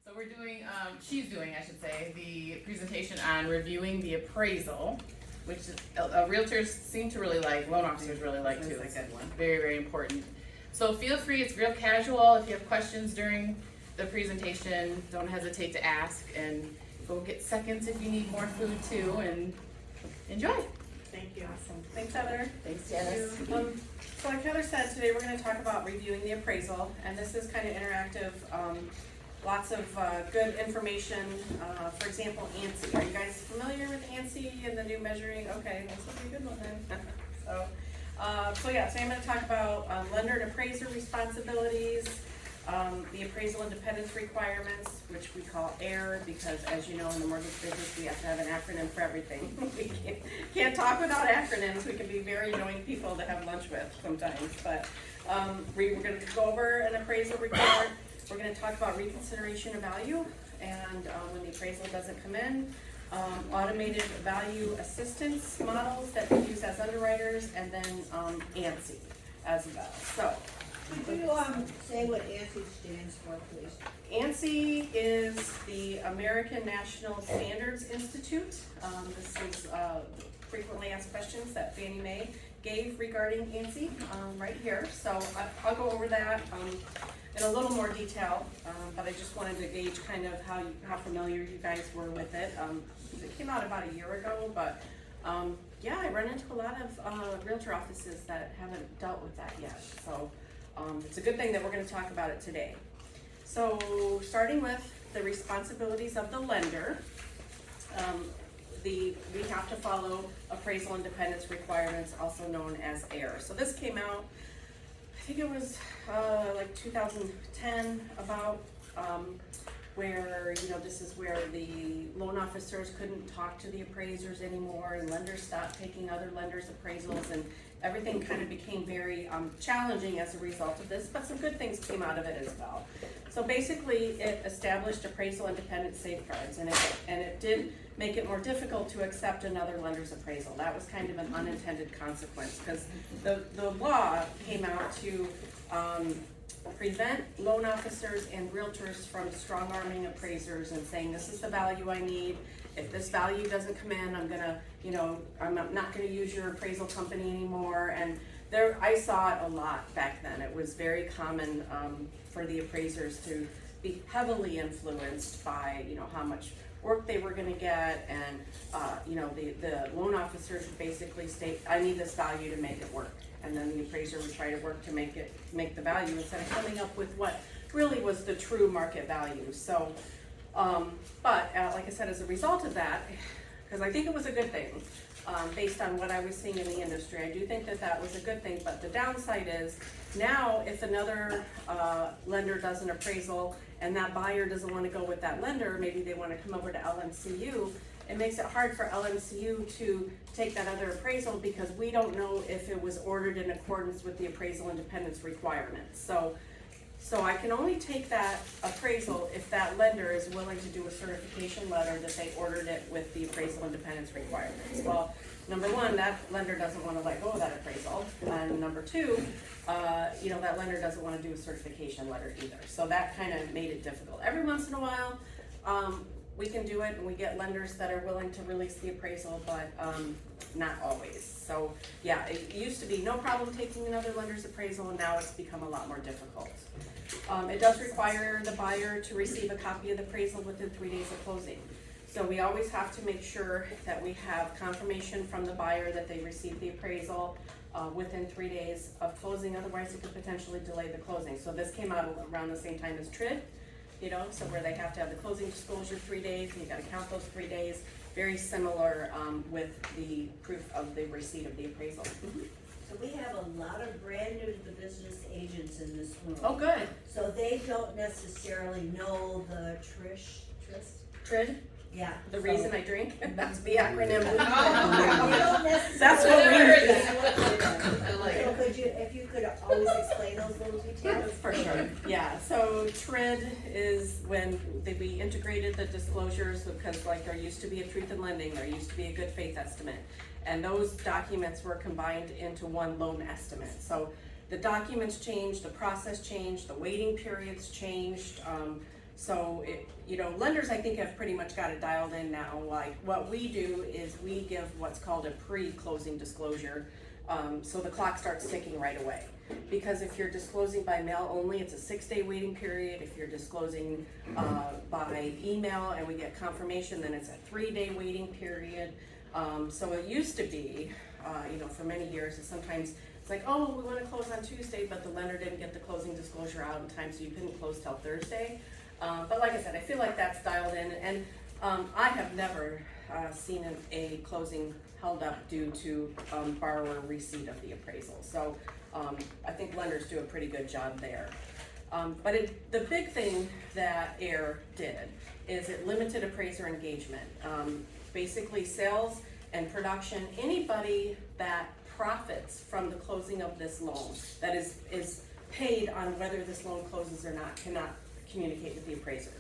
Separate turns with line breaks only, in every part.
So we're doing, she's doing, I should say, the presentation on reviewing the appraisal, which realtors seem to really like, loan officers really like too. It's a good one. Very, very important. So feel free, it's real casual. If you have questions during the presentation, don't hesitate to ask, and go get seconds if you need more food too, and enjoy.
Thank you. Awesome. Thanks, Heather.
Thanks, Janice.
So like Heather said, today we're going to talk about reviewing the appraisal, and this is kind of interactive. Lots of good information. For example, ANSI. Are you guys familiar with ANSI and the new measuring? Okay, this will be a good one then. So I'm going to talk about lender and appraiser responsibilities, the appraisal independence requirements, which we call AIR, because as you know, in the mortgage business, we have to have an acronym for everything. We can't talk without acronyms. We can be very annoying people to have lunch with sometimes. But we're going to go over an appraisal report. We're going to talk about reconsideration of value, and when the appraisal doesn't come in, automated value assistance models that we use as underwriters, and then ANSI as well. So,
could you say what ANSI stands for, please?
ANSI is the American National Standards Institute. This is frequently asked questions that Fannie Mae gave regarding ANSI right here. So I'll go over that in a little more detail, but I just wanted to gauge kind of how familiar you guys were with it. It came out about a year ago, but yeah, I run into a lot of realtor offices that haven't dealt with that yet. So it's a good thing that we're going to talk about it today. So starting with the responsibilities of the lender, we have to follow appraisal independence requirements, also known as AIR. So this came out, I think it was like 2010 about, where, you know, this is where the loan officers couldn't talk to the appraisers anymore, and lenders stopped taking other lenders' appraisals, and everything kind of became very challenging as a result of this, but some good things came out of it as well. So basically, it established appraisal independence safeguards, and it did make it more difficult to accept another lender's appraisal. That was kind of an unintended consequence, because the law came out to prevent loan officers and realtors from strong-arming appraisers and saying, this is the value I need. If this value doesn't come in, I'm gonna, you know, I'm not gonna use your appraisal company anymore. And I saw it a lot back then. It was very common for the appraisers to be heavily influenced by, you know, how much work they were gonna get, and you know, the loan officers would basically state, I need this value to make it work. And then the appraiser would try to work to make the value instead of coming up with what really was the true market value. So, but like I said, as a result of that, because I think it was a good thing, based on what I was seeing in the industry, I do think that was a good thing. But the downside is, now if another lender does an appraisal and that buyer doesn't want to go with that lender, maybe they want to come over to LMCU, it makes it hard for LMCU to take that other appraisal, because we don't know if it was ordered in accordance with the appraisal independence requirements. So I can only take that appraisal if that lender is willing to do a certification letter that they ordered it with the appraisal independence requirements. Well, number one, that lender doesn't want to let go of that appraisal, and number two, you know, that lender doesn't want to do a certification letter either. So that kind of made it difficult. Every once in a while, we can do it, and we get lenders that are willing to release the appraisal, but not always. So yeah, it used to be no problem taking another lender's appraisal, and now it's become a lot more difficult. It does require the buyer to receive a copy of the appraisal within 3 days of closing. So we always have to make sure that we have confirmation from the buyer that they received the appraisal within 3 days of closing, otherwise it could potentially delay the closing. So this came out around the same time as TRID. You know, so where they have to have the closing disclosure 3 days, and you gotta count those 3 days. Very similar with the proof of the receipt of the appraisal. Mm-hmm.
So we have a lot of brand new to the business agents in this room.
Oh, good.
So they don't necessarily know the
TRID?
Yeah.
The reason I drink? That's the acronym.
They don't necessarily.
That's what we
So could you, if you could always explain those little details?
For sure. Yeah, so TRID is when we integrated the disclosures, because like there used to be a truth in lending, there used to be a good faith estimate, and those documents were combined into one loan estimate. So the documents changed, the process changed, the waiting periods changed. So lenders, I think, have pretty much got it dialed in now. Like, what we do is we give what's called a pre-closing disclosure, so the clock starts ticking right away. Because if you're disclosing by mail only, it's a 6-day waiting period. If you're disclosing by email and we get confirmation, then it's a 3-day waiting period. So it used to be, for many years, sometimes it's like, oh, we want to close on Tuesday, but the lender didn't get the closing disclosure out in time, so you couldn't close till Thursday. But like I said, I feel like that's dialed in, and I have never seen a closing held up due to borrower receipt of the appraisal. So I think lenders do a pretty good job there. But the big thing that AIR did is it limited appraiser engagement. Basically, sales and production, anybody that profits from the closing of this loan, that is paid on whether this loan closes or not, cannot communicate with the appraiser.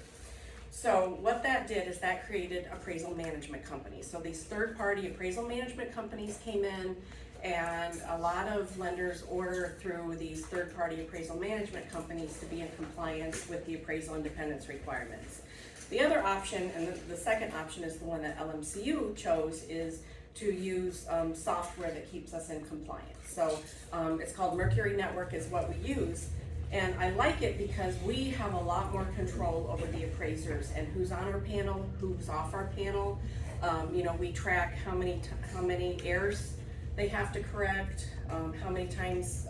So what that did is that created appraisal management companies. So these third-party appraisal management companies came in, and a lot of lenders order through these third-party appraisal management companies to be in compliance with the appraisal independence requirements. The other option, and the second option is the one that LMCU chose, is to use software that keeps us in compliance. So it's called Mercury Network is what we use. And I like it because we have a lot more control over the appraisers and who's on our panel, who's off our panel. We track how many errors they have to correct, how many times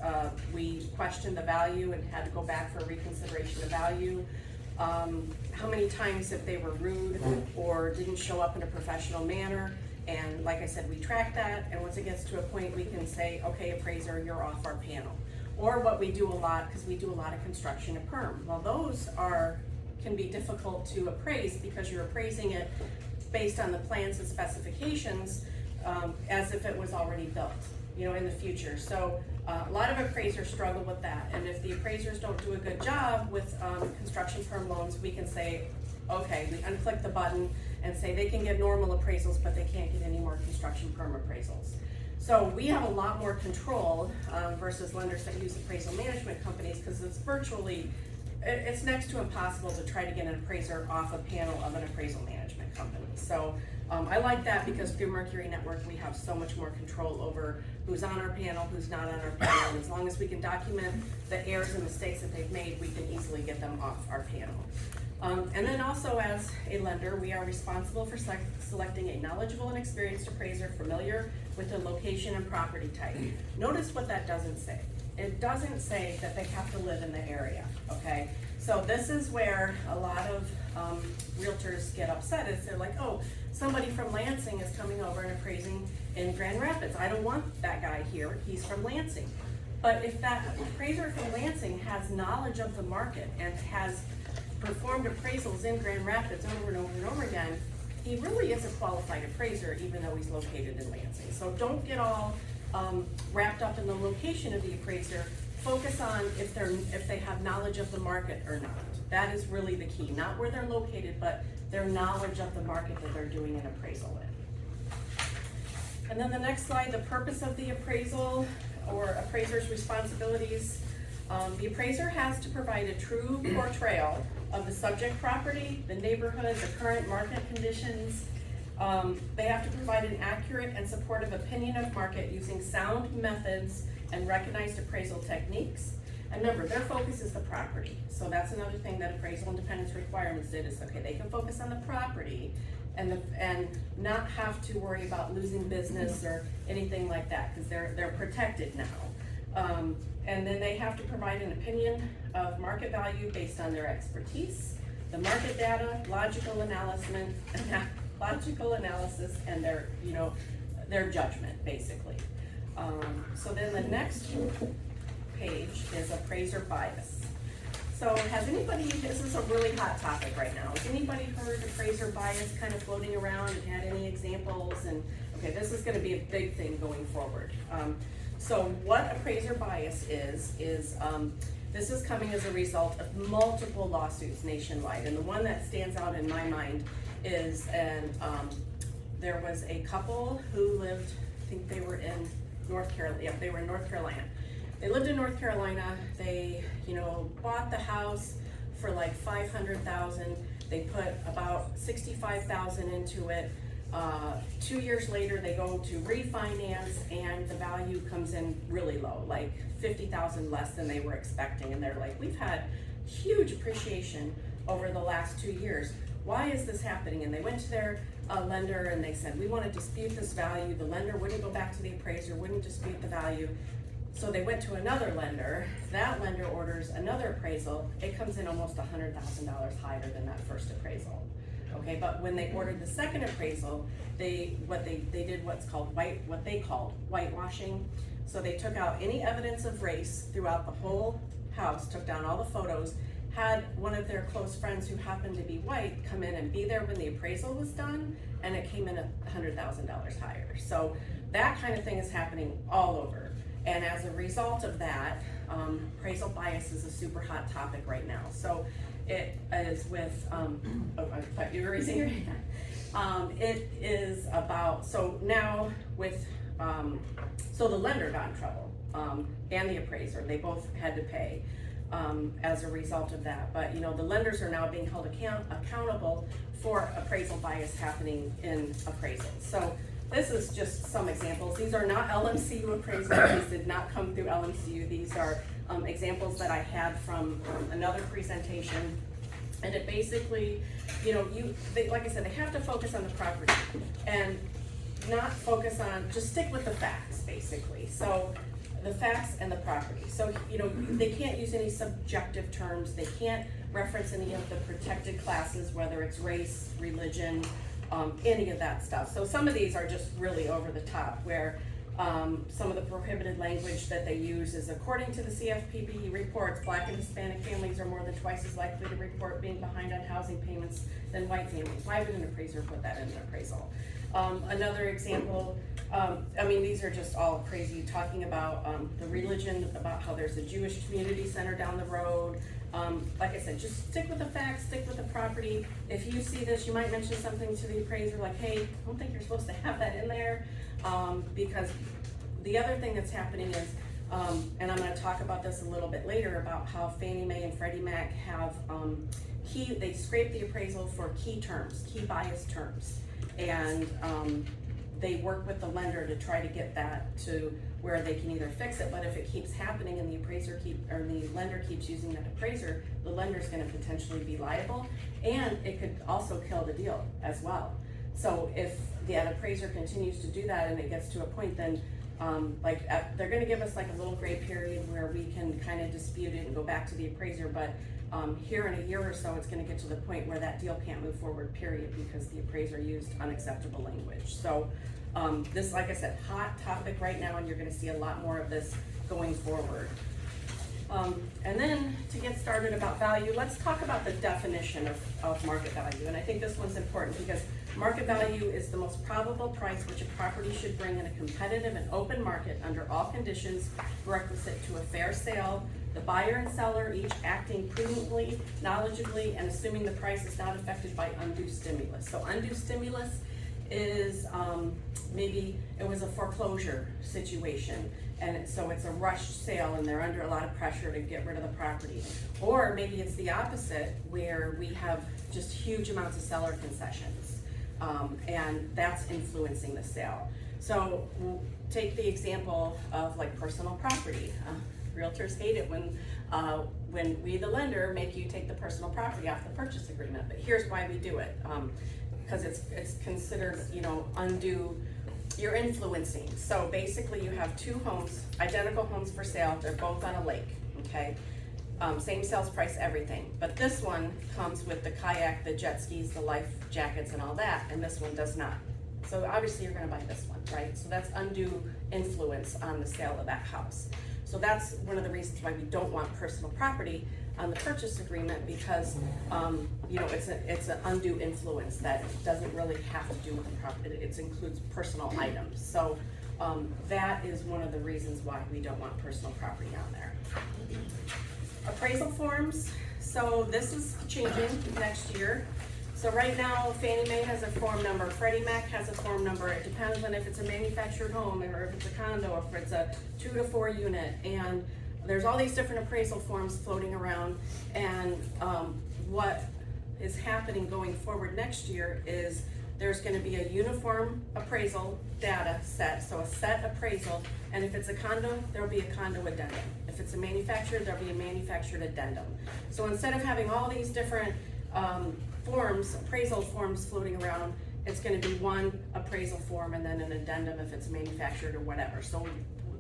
we questioned the value and had to go back for a reconsideration of value, how many times if they were rude or didn't show up in a professional manner. And like I said, we track that, and once it gets to a point, we can say, okay, appraiser, you're off our panel. Or what we do a lot, because we do a lot of construction and perm. Well, those can be difficult to appraise because you're appraising it based on the plans and specifications as if it was already built, in the future. So a lot of appraisers struggle with that. And if the appraisers don't do a good job with construction perm loans, we can say, okay, we unclick the button and say they can get normal appraisals, but they can't get any more construction perm appraisals. So we have a lot more control versus lenders that use appraisal management companies, because it's next to impossible to try to get an appraiser off a panel of an appraisal management company. So I like that because through Mercury Network, we have so much more control over who's on our panel, who's not on our panel. And as long as we can document the errors and mistakes that they've made, we can easily get them off our panel. And then also, as a lender, we are responsible for selecting a knowledgeable and experienced appraiser familiar with the location and property type. Notice what that doesn't say. It doesn't say that they have to live in the area, okay? So this is where a lot of realtors get upset, is they're like, oh, somebody from Lansing is coming over and appraising in Grand Rapids. I don't want that guy here, he's from Lansing. But if that appraiser from Lansing has knowledge of the market and has performed appraisals in Grand Rapids over and over and over again, he really is a qualified appraiser, even though he's located in Lansing. So don't get all wrapped up in the location of the appraiser. Focus on if they have knowledge of the market or not. That is really the key, not where they're located, but their knowledge of the market that they're doing an appraisal in. And then the next slide, the purpose of the appraisal or appraiser's responsibilities. The appraiser has to provide a true portrayal of the subject property, the neighborhood, the current market conditions. They have to provide an accurate and supportive opinion of market using sound methods and recognized appraisal techniques. And remember, their focus is the property. So that's another thing that appraisal independence requirements did, is okay, they can focus on the property and not have to worry about losing business or anything like that, because they're protected now. And then they have to provide an opinion of market value based on their expertise, the market data, logical analysis, and their judgment, basically. So then the next page is appraiser bias. So this is a really hot topic right now. Has anybody heard appraiser bias kind of floating around and had any examples? And okay, this is gonna be a big thing going forward. So what appraiser bias is this is coming as a result of multiple lawsuits nationwide. And the one that stands out in my mind is there was a couple who lived, I think they were in North Carolina. Yeah, they were in North Carolina. They lived in North Carolina. They, bought the house for like 500,000. They put about 65,000 into it. 2 years later, they go to refinance and the value comes in really low, like 50,000 less than they were expecting. And they're like, we've had huge appreciation over the last 2 years. Why is this happening? And they went to their lender and they said, we want to dispute this value. The lender wouldn't go back to the appraiser, wouldn't dispute the value. So they went to another lender. That lender orders another appraisal. It comes in almost $100,000 higher than that first appraisal. Okay, but when they ordered the second appraisal, they did what they called whitewashing. So they took out any evidence of race throughout the whole house, took down all the photos, had one of their close friends who happened to be white come in and be there when the appraisal was done, and it came in $100,000 higher. So that kind of thing is happening all over. And as a result of that, appraisal bias is a super hot topic right now. So it is with, I thought you were raising your hand. It is about, so now with, so the lender got in trouble, and the appraiser, they both had to pay as a result of that. But you know, the lenders are now being held accountable for appraisal bias happening in appraisals. So this is just some examples. These are not LMCU appraisals. These did not come through LMCU. These are examples that I had from another presentation. And it basically, you know, like I said, they have to focus on the property and not focus on, just stick with the facts, basically. So the facts and the property. So, you know, they can't use any subjective terms. They can't reference any of the protected classes, whether it's race, religion, any of that stuff. So some of these are just really over the top, where some of the prohibited language that they use is, according to the CFPB reports, Black and Hispanic families are more than twice as likely to report being behind on housing payments than white families. Why would an appraiser put that in an appraisal? Another example, I mean, these are just all crazy, talking about the religion, about how there's a Jewish community center down the road. Like I said, just stick with the facts, stick with the property. If you see this, you might mention something to the appraiser like, hey, I don't think you're supposed to have that in there. Because the other thing that's happening is, and I'm going to talk about this a little bit later, about how Fannie Mae and Freddie Mac have they scrape the appraisal for key terms, key bias terms, and they work with the lender to try to get that to where they can either fix it. But if it keeps happening and the lender keeps using that appraiser, the lender's going to potentially be liable, and it could also kill the deal as well. So if the appraiser continues to do that and it gets to a point, then they're going to give us like a little gray period where we can kind of dispute it and go back to the appraiser. But here in a year or so, it's going to get to the point where that deal can't move forward, period, because the appraiser used unacceptable language. So this, like I said, hot topic right now, and you're going to see a lot more of this going forward. And then to get started about value, let's talk about the definition of market value. And I think this one's important because market value is the most probable price which a property should bring in a competitive and open market under all conditions requisite to a fair sale, the buyer and seller each acting prudently, knowledgeably, and assuming the price is not affected by undue stimulus. So undue stimulus is maybe it was a foreclosure situation, and so it's a rushed sale and they're under a lot of pressure to get rid of the property. Or maybe it's the opposite, where we have just huge amounts of seller concessions, and that's influencing the sale. So we'll take the example of like personal property. Realtors hate it when we, the lender, make you take the personal property off the purchase agreement, but here's why we do it. Because it's considered, you know, undue, you're influencing. So basically you have two homes, identical homes for sale, they're both on a lake, okay? Same sales price, everything. But this one comes with the kayak, the jet skis, the life jackets and all that, and this one does not. So obviously you're gonna buy this one, right? So that's undue influence on the sale of that house. So that's one of the reasons why we don't want personal property on the purchase agreement, because you know, it's an undue influence that doesn't really have to do with the property. It includes personal items. So that is one of the reasons why we don't want personal property on there. Appraisal forms. So this is changing next year. So right now, Fannie Mae has a form number, Freddie Mac has a form number. It depends on if it's a manufactured home or if it's a condo or if it's a 2 to 4 unit. And there's all these different appraisal forms floating around, and what is happening going forward next year is there's gonna be a uniform appraisal data set, so a set appraisal, and if it's a condo, there'll be a condo addendum. If it's a manufacturer, there'll be a manufactured addendum. So instead of having all these different forms, appraisal forms floating around, it's gonna be one appraisal form and then an addendum if it's manufactured or whatever. So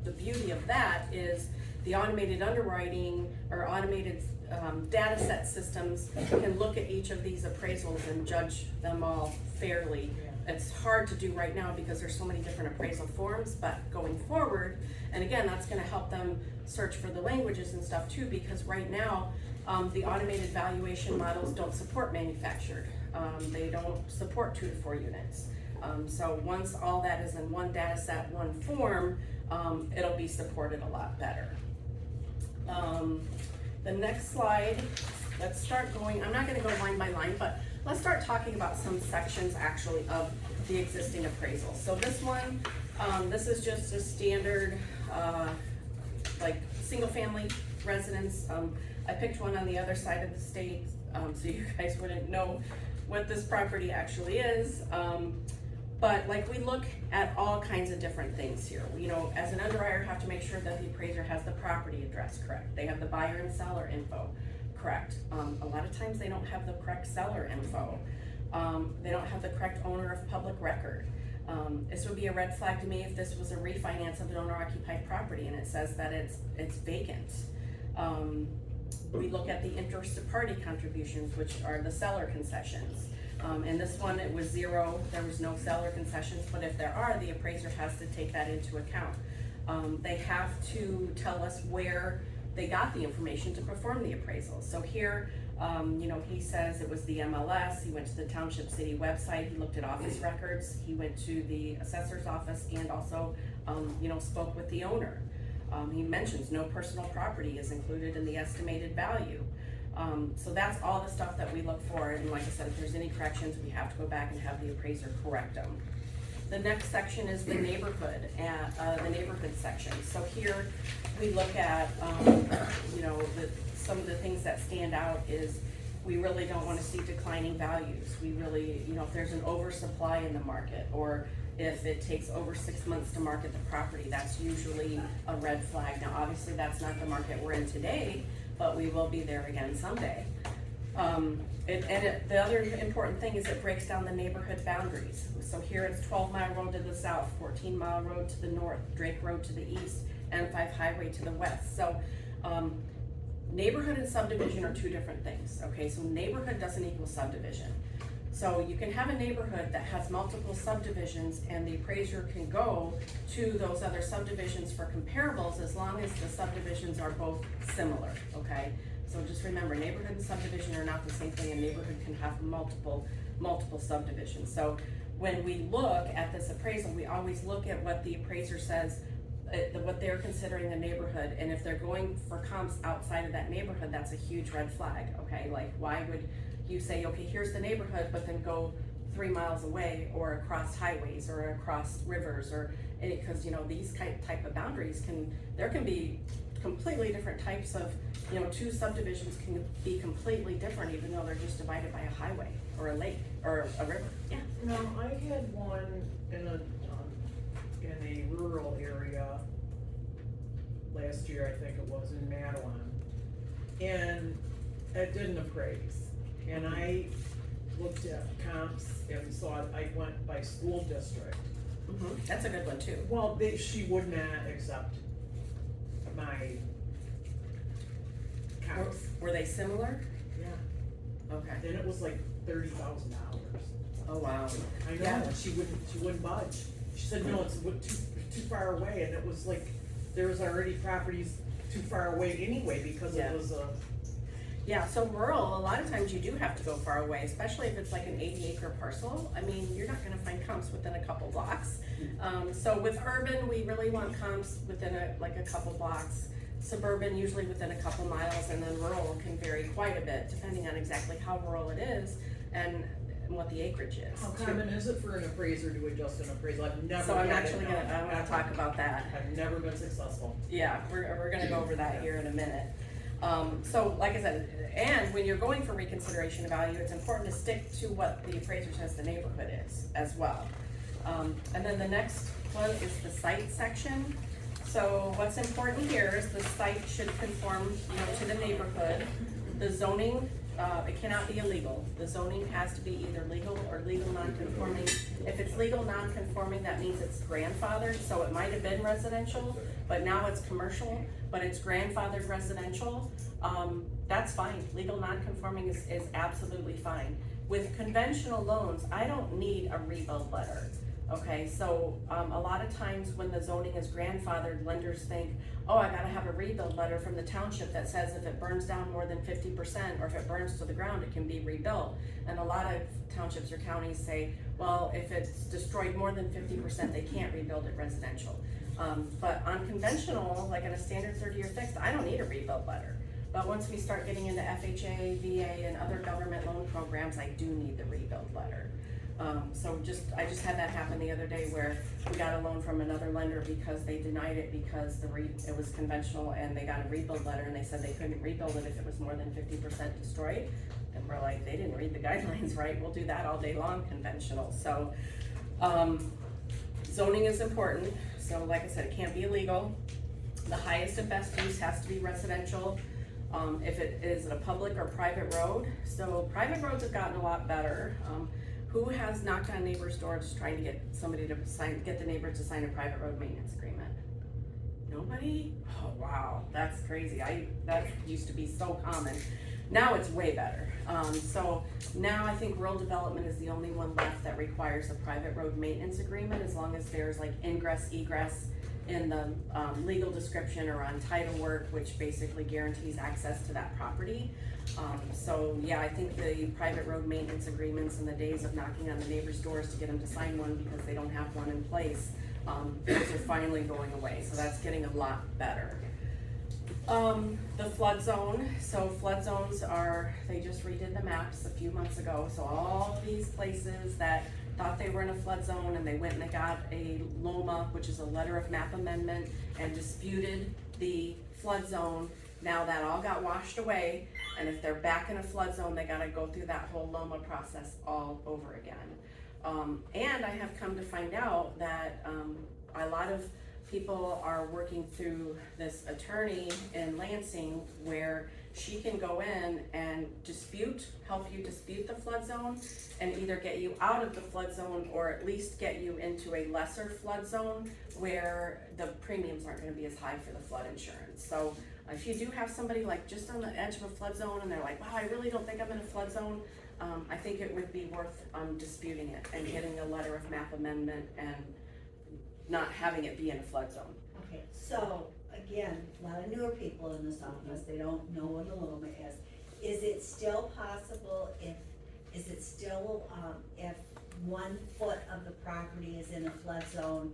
the beauty of that is the automated underwriting or automated data set systems can look at each of these appraisals and judge them all fairly. It's hard to do right now because there's so many different appraisal forms, but going forward, and again, that's gonna help them search for the languages and stuff too, because right now, the automated valuation models don't support manufactured. They don't support 2 to 4 units. So once all that is in one data set, one form, it'll be supported a lot better. The next slide, let's start going, I'm not gonna go line by line, but let's start talking about some sections actually of the existing appraisal. So this one, this is just a standard, like single family residence. I picked one on the other side of the state, so you guys wouldn't know what this property actually is. But like we look at all kinds of different things here. You know, as an underwriter, have to make sure that the appraiser has the property address correct. They have the buyer and seller info correct. A lot of times they don't have the correct seller info. They don't have the correct owner of public record. This would be a red flag to me if this was a refinance of an owner-occupied property and it says that it's vacant. We look at the interested party contributions, which are the seller concessions. In this one, it was 0, there was no seller concessions, but if there are, the appraiser has to take that into account. They have to tell us where they got the information to perform the appraisal. So here, you know, he says it was the MLS, he went to the Township City website, he looked at office records, he went to the assessor's office and also, you know, spoke with the owner. He mentions no personal property is included in the estimated value. So that's all the stuff that we look for, and like I said, if there's any corrections, we have to go back and have the appraiser correct them. The next section is the neighborhood, the neighborhood section. So here we look at, you know, some of the things that stand out is we really don't want to see declining values. We really, you know, if there's an oversupply in the market, or if it takes over 6 months to market the property, that's usually a red flag. Now, obviously, that's not the market we're in today, but we will be there again someday. The other important thing is it breaks down the neighborhood boundaries. So here it's 12-mile road to the south, 14-mile road to the north, Drake Road to the east, N5 highway to the west. So neighborhood and subdivision are 2 different things, okay? So neighborhood doesn't equal subdivision. So you can have a neighborhood that has multiple subdivisions and the appraiser can go to those other subdivisions for comparables as long as the subdivisions are both similar, okay? So just remember, neighborhood and subdivision are not the same thing. A neighborhood can have multiple subdivisions. So when we look at this appraisal, we always look at what the appraiser says, what they're considering a neighborhood, and if they're going for comps outside of that neighborhood, that's a huge red flag, okay? Like, why would you say, okay, here's the neighborhood, but then go 3 miles away or across highways or across rivers, or because, you know, these type of boundaries there can be completely different types of, you know, 2 subdivisions can be completely different even though they're just divided by a highway or a lake or a river. Yeah.
No, I had one in a rural area last year, I think it was, in Madeline, and it didn't appraise. And I looked at comps and saw, I went by school district.
Mm-hmm. That's a good one too.
Well, she would not accept my comps.
Were they similar?
Yeah.
Okay.
Then it was like $30,000.
Oh, wow.
I know,
Yeah.
and she wouldn't budge. She said, no, it's too far away, and it was like, there was already properties too far away anyway, because
Yeah.
it was a.
Yeah, so rural, a lot of times you do have to go far away, especially if it's like an 80-acre parcel. I mean, you're not gonna find comps within a couple blocks. So with urban, we really want comps within a couple blocks. Suburban, usually within a couple miles, and then rural can vary quite a bit, depending on exactly how rural it is. And what the acreage is.
How
too.
common is it for an appraiser to adjust an appraisal? I've never
So I'm
had it
actually
done.
I wanna talk about that.
I've never been successful.
Yeah, we're gonna go over that here in a minute. So like I said, and when you're going for reconsideration of value, it's important to stick to what the appraiser says the neighborhood is as well. And then the next one is the site section. So what's important here is the site should conform, to the neighborhood. The zoning, it cannot be illegal. The zoning has to be either legal or legal non-conforming. If it's legal non-conforming, that means it's grandfathered, so it might have been residential, but now it's commercial, but it's grandfathered residential. That's fine. Legal non-conforming is absolutely fine. With conventional loans, I don't need a rebuild letter. Okay, so a lot of times when the zoning is grandfathered, lenders think, oh, I gotta have a rebuild letter from the township that says if it burns down more than 50%, or if it burns to the ground, it can be rebuilt. And a lot of townships or counties say, well, if it's destroyed more than 50%, they can't rebuild it residential. But on conventional, like in a standard 30-year fixed, I don't need a rebuild letter. But once we start getting into FHA, VA, and other government loan programs, I do need the rebuild letter. I just had that happen the other day where we got a loan from another lender because they denied it because it was conventional, and they got a rebuild letter and they said they couldn't rebuild it if it was more than 50% destroyed. And we're like, they didn't read the guidelines right, we'll do that all day long conventional. So, zoning is important. So like I said, it can't be illegal. The highest and best use has to be residential. If it is a public or private road. So private roads have gotten a lot better. Who has knocked on neighbors' doors trying to get somebody to get the neighbor to sign a private road maintenance agreement? Nobody? Oh wow, that's crazy. That used to be so common. Now it's way better. So now I think rural development is the only one left that requires a private road maintenance agreement, as long as there's like ingress, egress in the legal description or on title work, which basically guarantees access to that property. So yeah, I think the private road maintenance agreements and the days of knocking on the neighbors' doors to get them to sign one because they don't have one in place, those are finally going away. So that's getting a lot better. The flood zone. So flood zones they just redid the maps a few months ago. So all these places that thought they were in a flood zone and they went and they got a LOMA, which is a letter of map amendment, and disputed the flood zone. Now that all got washed away, and if they're back in a flood zone, they gotta go through that whole LOMA process all over again. And I have come to find out that a lot of people are working through this attorney in Lansing where she can go in and help you dispute the flood zone, and either get you out of the flood zone or at least get you into a lesser flood zone where the premiums aren't gonna be as high for the flood insurance. So if you do have somebody like just on the edge of a flood zone and they're like, wow, I really don't think I'm in a flood zone, I think it would be worth disputing it and getting a letter of map amendment and not having it be in a flood zone.
Okay, so again, a lot of newer people in this office, they don't know what a LOMA is. Is it still possible if 1 foot of the property is in a flood zone,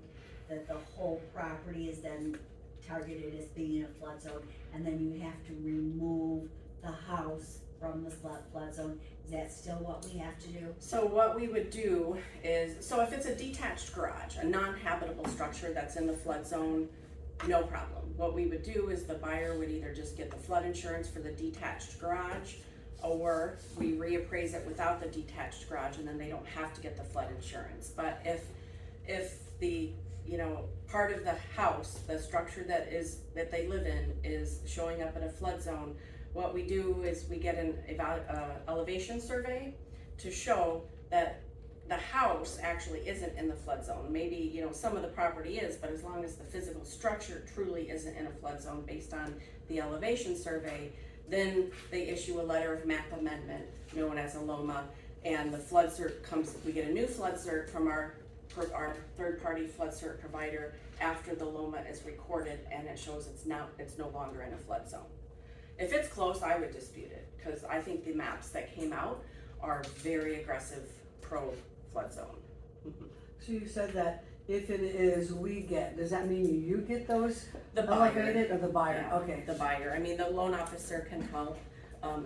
that the whole property is then targeted as being in a flood zone, and then you have to remove the house from the flood zone? Is that still what we have to do?
So what we would do is, so if it's a detached garage, a non-habitable structure that's in the flood zone, no problem. What we would do is the buyer would either just get the flood insurance for the detached garage, or we reappraise it without the detached garage, and then they don't have to get the flood insurance. But if the part of the house, the structure that they live in is showing up in a flood zone, what we do is we get an elevation survey to show that the house actually isn't in the flood zone. Maybe, some of the property is, but as long as the physical structure truly isn't in a flood zone based on the elevation survey, then they issue a letter of map amendment known as a LOMA, and the flood cert we get a new flood cert from our third-party flood cert provider after the LOMA is recorded, and it shows it's no longer in a flood zone. If it's close, I would dispute it, because I think the maps that came out are very aggressive pro-flood zone.
So you said that if it is does that mean you get those
The buyer.
elevated, or the buyer?
Yeah,
Okay.
the buyer. I mean, the loan officer can help.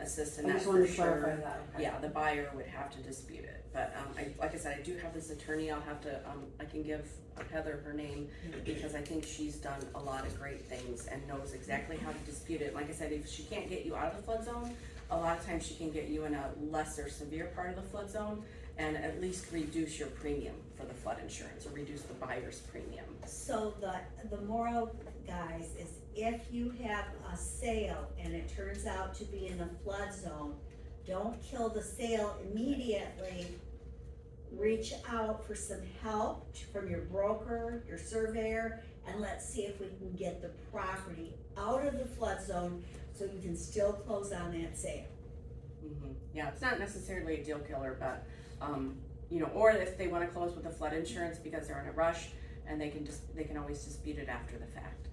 assist in
I
that
just
for
wanted to
sure.
clarify that, okay.
Yeah, the buyer would have to dispute it, but, like I said, I do have this attorney, I'll have to, I can give Heather her name, because I think she's done a lot of great things and knows exactly how to dispute it. Like I said, if she can't get you out of the flood zone, a lot of times she can get you in a lesser severe part of the flood zone, and at least reduce your premium for the flood insurance, or reduce the buyer's premium.
So the moral, guys, is if you have a sale and it turns out to be in a flood zone, don't kill the sale immediately. Reach out for some help from your broker, your surveyor, and let's see if we can get the property out of the flood zone so you can still close on that sale.
Yeah, it's not necessarily a deal killer, but, you know, or if they wanna close with the flood insurance because they're in a rush, and they can always dispute it after the fact,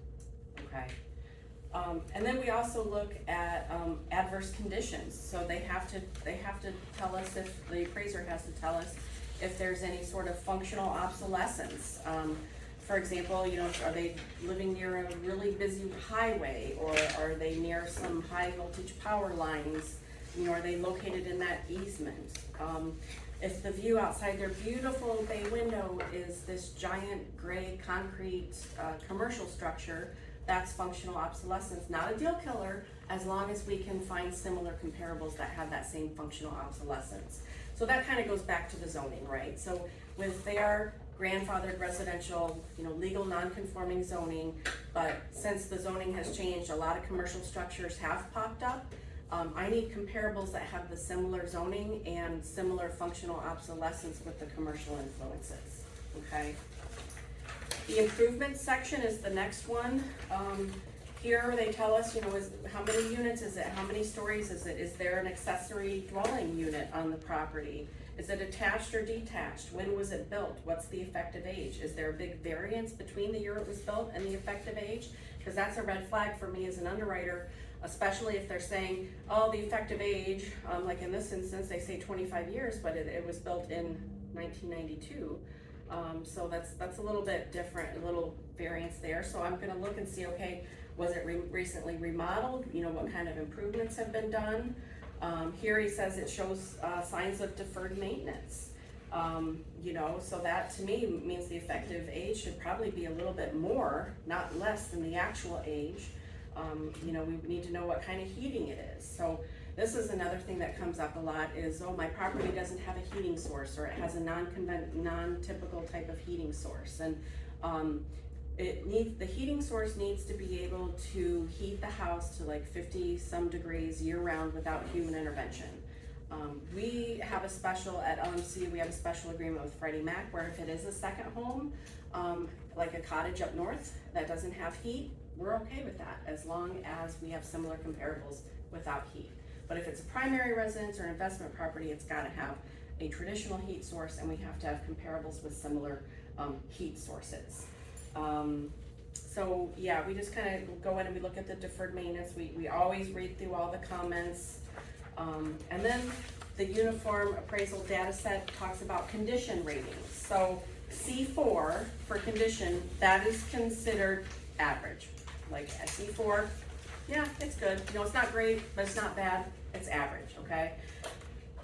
okay? And then we also look at, adverse conditions, so they have to tell us, if the appraiser has to tell us if there's any sort of functional obsolescence. For example, you know, are they living near a really busy highway, or are they near some high voltage power lines? You know, are they located in that easement? If the view outside their beautiful bay window is this giant gray concrete commercial structure, that's functional obsolescence. Not a deal killer, as long as we can find similar comparables that have that same functional obsolescence. So that kind of goes back to the zoning, right? So with their grandfathered residential, you know, legal non-conforming zoning, but since the zoning has changed, a lot of commercial structures have popped up. I need comparables that have the similar zoning and similar functional obsolescence with the commercial influences, okay? The improvement section is the next one. Here they tell us, you know, how many units is it? How many stories is it? Is there an accessory dwelling unit on the property? Is it attached or detached? When was it built? What's the effective age? Is there a big variance between the year it was built and the effective age? Because that's a red flag for me as an underwriter, especially if they're saying, oh, the effective age, like in this instance, they say 25 years, but it was built in 1992. So that's a little bit different, a little variance there. So I'm gonna look and see, okay, was it recently remodeled? You know, what kind of improvements have been done? Here he says it shows signs of deferred maintenance. You know, so that to me means the effective age should probably be a little bit more, not less than the actual age. You know, we need to know what kind of heating it is. So this is another thing that comes up a lot is, oh, my property doesn't have a heating source, or it has a non-typical type of heating source. And the heating source needs to be able to heat the house to like 50 some degrees year round without human intervention. We have a special at LMCU, we have a special agreement with Freddie Mac where if it is a second home, like a cottage up north that doesn't have heat, we're okay with that as long as we have similar comparables without heat. But if it's a primary residence or an investment property, it's gotta have a traditional heat source, and we have to have comparables with similar heat sources. So yeah, we just kind of go in and we look at the deferred maintenance. We always read through all the comments. And then the Uniform Appraisal Dataset talks about condition ratings. So C4 for condition, that is considered average. Like a C4, yeah, it's good. You know, it's not great, but it's not bad. It's average, okay?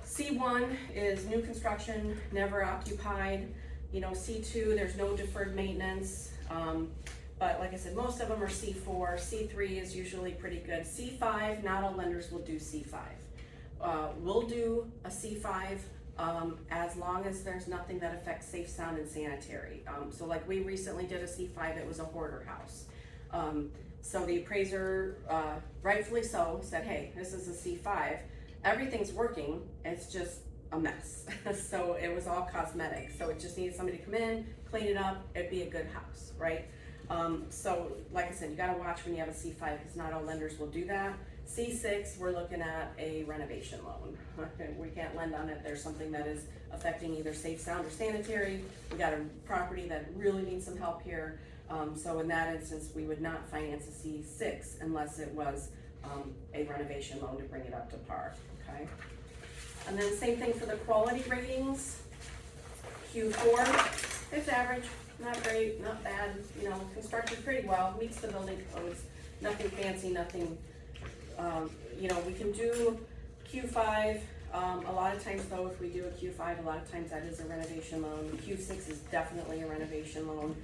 C1 is new construction, never occupied. You know, C2, there's no deferred maintenance. But like I said, most of them are C4. C3 is usually pretty good. C5, not all lenders will do C5. We'll do a C5 as long as there's nothing that affects safe, sound, and sanitary. So like we recently did a C5, it was a hoarder house. So the appraiser, rightfully so, said, hey, this is a C5. Everything's working, it's just a mess. So it was all cosmetic. So it just needed somebody to come in, clean it up, it'd be a good house, right? So like I said, you gotta watch when you have a C5 because not all lenders will do that. C6, we're looking at a renovation loan. We can't lend on it. There's something that is affecting either safe, sound, or sanitary. We got a property that really needs some help here. So in that instance, we would not finance a C6 unless it was a renovation loan to bring it up to par, okay? And then same thing for the quality ratings. Q4, it's average, not great, not bad, you know, constructed pretty well, meets the building codes, nothing fancy, nothing, you know, we can do Q5, a lot of times though, if we do a Q5, a lot of times that is a renovation loan. Q6 is definitely a renovation loan,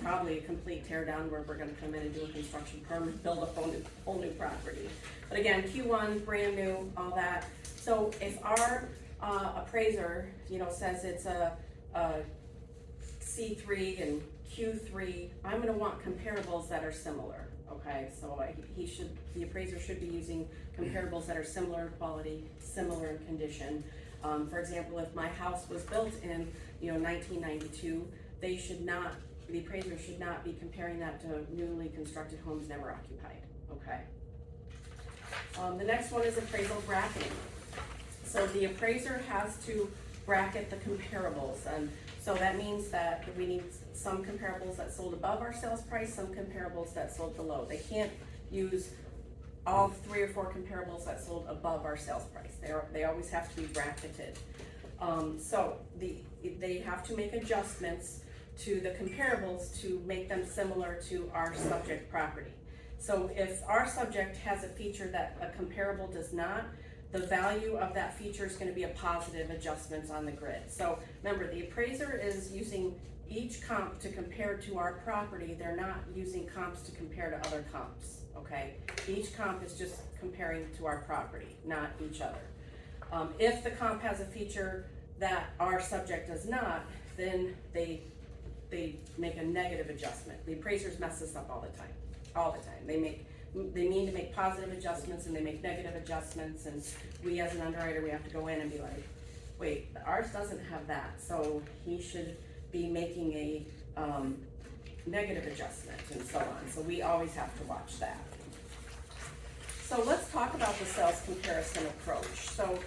probably a complete tear down where we're gonna come in and do a construction permit, build a whole new property. But again, Q1, brand new, all that. So if our appraiser, you know, says it's a C3 and Q3, I'm gonna want comparables that are similar, okay? So the appraiser should be using comparables that are similar in quality, similar in condition. For example, if my house was built in, you know, 1992, the appraiser should not be comparing that to newly constructed homes never occupied, okay? The next one is appraisal bracketing. So the appraiser has to bracket the comparables, and so that means that we need some comparables that sold above our sales price, some comparables that sold below. They can't use all 3 or 4 comparables that sold above our sales price. They always have to be bracketed. So they have to make adjustments to the comparables to make them similar to our subject property. So if our subject has a feature that a comparable does not, the value of that feature is going to be a positive adjustment on the grid. So remember, the appraiser is using each comp to compare to our property. They're not using comps to compare to other comps, okay? Each comp is just comparing to our property, not each other. If the comp has a feature that our subject does not, then they make a negative adjustment. The appraisers mess this up all the time. They need to make positive adjustments and they make negative adjustments, and we as an underwriter, we have to go in and be like, wait, ours doesn't have that, so he should be making a negative adjustment and so on. So we always have to watch that. So let's talk about the sales comparison approach. So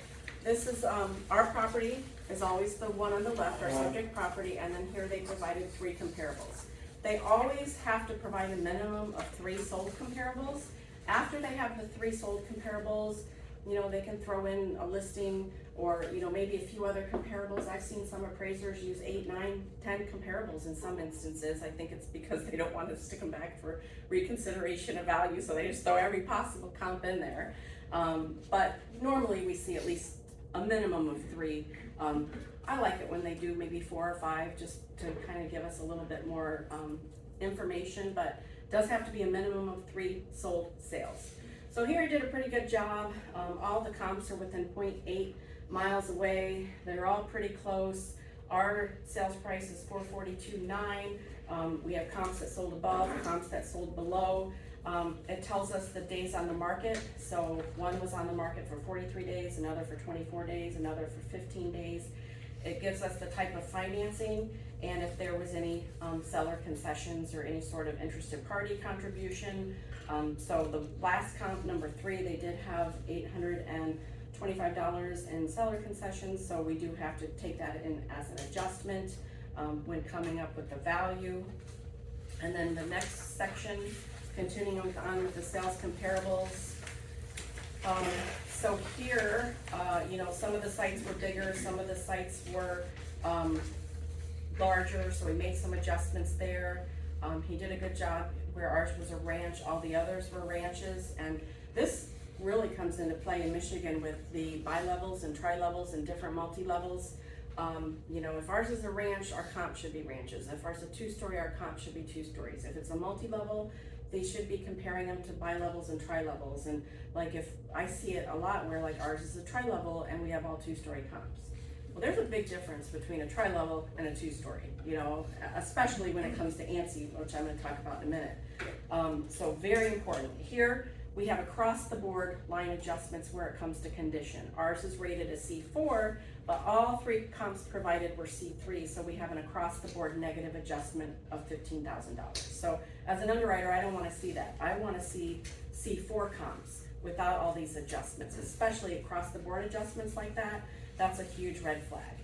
this is, our property is always the one on the left, our subject property, and then here they provided 3 comparables. They always have to provide a minimum of 3 sold comparables. After they have the 3 sold comparables, you know, they can throw in a listing or, you know, maybe a few other comparables. I've seen some appraisers use 8, 9, 10 comparables in some instances. I think it's because they don't want us to come back for reconsideration of value, so they just throw every possible comp in there. But normally we see at least a minimum of 3. I like it when they do maybe 4 or 5, just to kind of give us a little bit more information, but it does have to be a minimum of 3 sold sales. So here I did a pretty good job. All the comps are within 0.8 miles away. They're all pretty close. Our sales price is $442.9. We have comps that sold above, comps that sold below. It tells us the days on the market. So one was on the market for 43 days, another for 24 days, another for 15 days. It gives us the type of financing and if there was any seller concessions or any sort of interested party contribution. So the last comp, number 3, they did have $825 in seller concessions, so we do have to take that in as an adjustment when coming up with the value. And then the next section, continuing on with the sales comparables. So here, you know, some of the sites were bigger, some of the sites were larger, so we made some adjustments there. He did a good job where ours was a ranch, all the others were ranches, and this really comes into play in Michigan with the bi-levels and tri-levels and different multi-levels. You know, if ours is a ranch, our comp should be ranches. If ours is a 2-story, our comp should be 2 stories. If it's a multi-level, they should be comparing them to bi-levels and tri-levels. And like if I see it a lot where like ours is a tri-level and we have all 2-story comps. Well, there's a big difference between a tri-level and a 2-story, you know, especially when it comes to ANSI, which I'm going to talk about in a minute. So very important. Here we have across the board line adjustments where it comes to condition. Ours is rated a C4, but all 3 comps provided were C3, so we have an across the board negative adjustment of $15,000. So as an underwriter, I don't want to see that. I want to see C4 comps without all these adjustments, especially across the board adjustments like that. That's a huge red flag.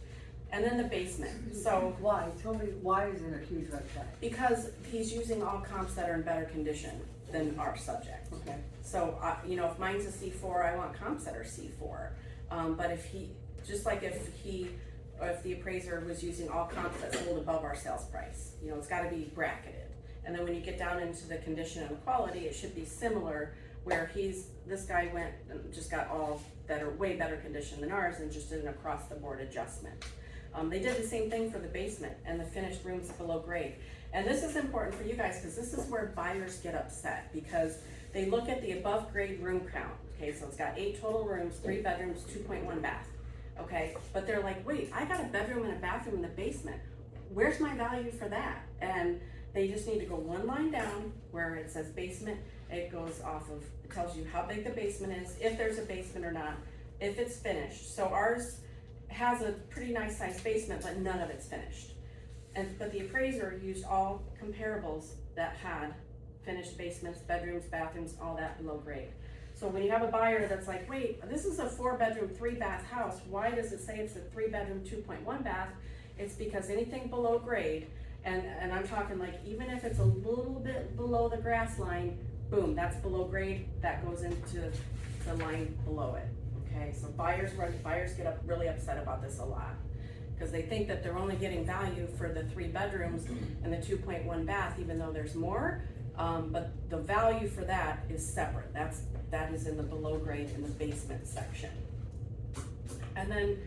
And then the basement. So
why? Tell me, why is it a huge red flag?
Because he's using all comps that are in better condition than our subject.
Okay.
So, you know, if mine's a C4, I want comps that are C4. But if he, just like if the appraiser was using all comps that sold above our sales price, you know, it's got to be bracketed. And then when you get down into the condition and the quality, it should be similar where this guy went and just got all better, way better condition than ours and just did an across the board adjustment. They did the same thing for the basement and the finished rooms below grade. And this is important for you guys because this is where buyers get upset because they look at the above grade room count. Okay, so it's got 8 total rooms, 3 bedrooms, 2.1 bath. Okay, but they're like, wait, I got a bedroom and a bathroom in the basement. Where's my value for that? And they just need to go one line down where it says basement. It goes off of, it tells you how big the basement is, if there's a basement or not, if it's finished. So ours has a pretty nice sized basement, but none of it's finished. But the appraiser used all comparables that had finished basements, bedrooms, bathrooms, all that below grade. So when you have a buyer that's like, wait, this is a 4-bedroom, 3-bath house, why does it say it's a 3-bedroom, 2.1 bath? It's because anything below grade, and I'm talking like, even if it's a little bit below the grass line, boom, that's below grade, that goes into the line below it, okay? So buyers get really upset about this a lot, because they think that they're only getting value for the 3 bedrooms and the 2.1 bath, even though there's more, but the value for that is separate. That is in the below grade in the basement section. And then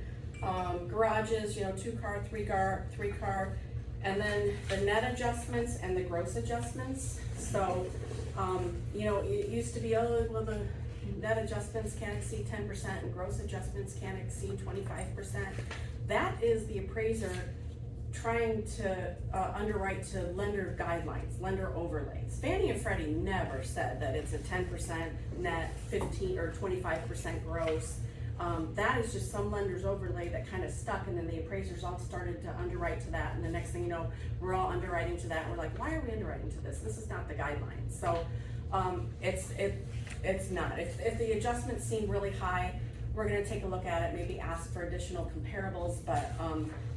garages, 2-car, 3-car, and then the net adjustments and the gross adjustments. So, it used to be, the net adjustments can't exceed 10% and gross adjustments can't exceed 25%. That is the appraiser trying to underwrite to lender guidelines, lender overlays. Fannie and Freddie never said that it's a 10% net, 15 or 25% gross. That is just some lender's overlay that kind of stuck, and then the appraisers all started to underwrite to that, and the next thing you know, we're all underwriting to that, and we're like, why are we underwriting to this? This is not the guidelines. So it's not. If the adjustments seem really high, we're gonna take a look at it, maybe ask for additional comparables, but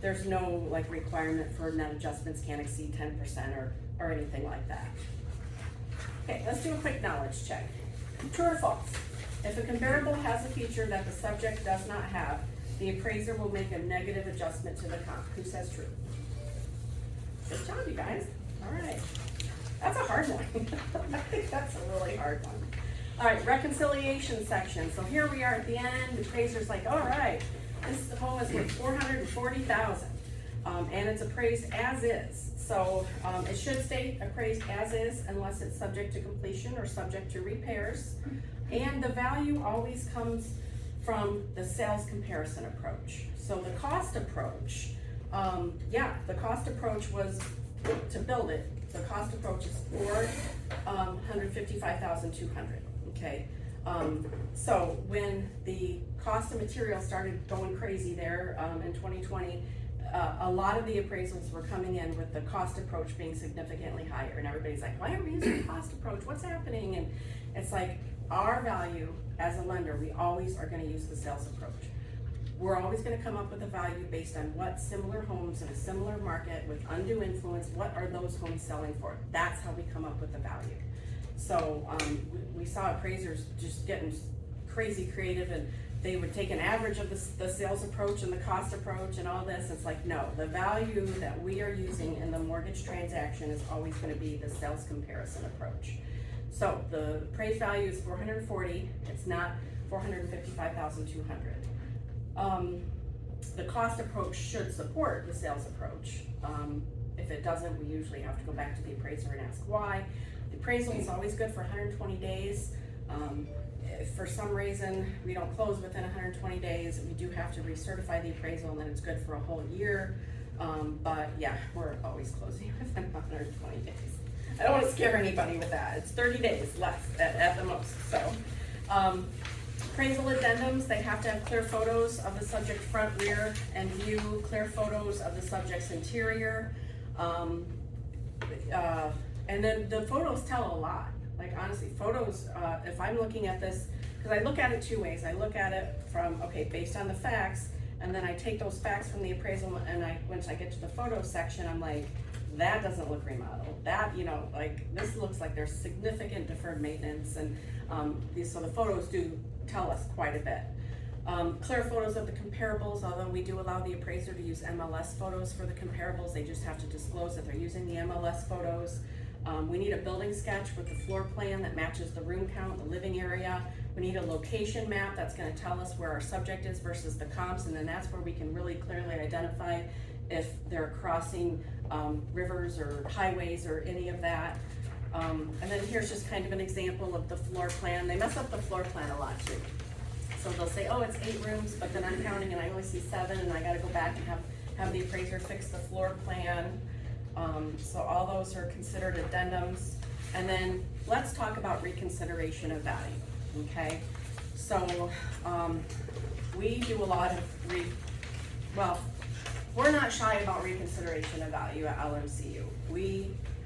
there's no requirement for net adjustments can't exceed 10% or anything like that. Okay, let's do a quick knowledge check. True or false? If a comparable has a feature that the subject does not have, the appraiser will make a negative adjustment to the comp. Who says true? Good job, you guys. All right. That's a hard one. I think that's a really hard one. All right, reconciliation section. So here we are at the end. The appraiser's like, all right, this home is worth $440,000, and it's appraised as is. So it should state appraised as is unless it's subject to completion or subject to repairs. And the value always comes from the sales comparison approach. So the cost approach, the cost approach was to build it. The cost approach is $455,200. Okay. So when the cost of material started going crazy there in 2020, a lot of the appraisals were coming in with the cost approach being significantly higher, and everybody's like, why are we using the cost approach? What's happening? And it's like, our value as a lender, we always are going to use the sales approach. We're always going to come up with a value based on what similar homes in a similar market with undue influence, what are those homes selling for? That's how we come up with the value. So we saw appraisers just getting crazy creative, and they would take an average of the sales approach and the cost approach and all this. It's like, no, the value that we are using in the mortgage transaction is always going to be the sales comparison approach. So the appraised value is $440,000. It's not $455,200. The cost approach should support the sales approach. If it doesn't, we usually have to go back to the appraiser and ask why. The appraisal is always good for 120 days. If for some reason we don't close within 120 days, we do have to recertify the appraisal, and then it's good for a whole year. But yeah, we're always closing within 120 days. I don't want to scare anybody with that. It's 30 days left at the most. So, appraisal addendums, they have to have clear photos of the subject front, rear, and view, clear photos of the subject's interior. And then the photos tell a lot. Like honestly, photos, if I'm looking at this, because I look at it 2 ways. I look at it from, okay, based on the facts, and then I take those facts from the appraisal, and once I get to the photo section, I'm like, that doesn't look remodeled. That, this looks like there's significant deferred maintenance, and so the photos do tell us quite a bit. Clear photos of the comparables, although we do allow the appraiser to use MLS photos for the comparables, they just have to disclose that they're using the MLS photos. We need a building sketch with the floor plan that matches the room count, the living area. We need a location map that's gonna tell us where our subject is versus the comps, and then that's where we can really clearly identify if they're crossing rivers or highways or any of that. And then here's just kind of an example of the floor plan. They mess up the floor plan a lot too. So they'll say, oh, it's 8 rooms, but then I'm counting and I only see 7, and I gotta go back and have the appraiser fix the floor plan. So all those are considered addendums. And then let's talk about reconsideration of value, okay? So, we do a lot of we're not shy about reconsideration of value at LMCU.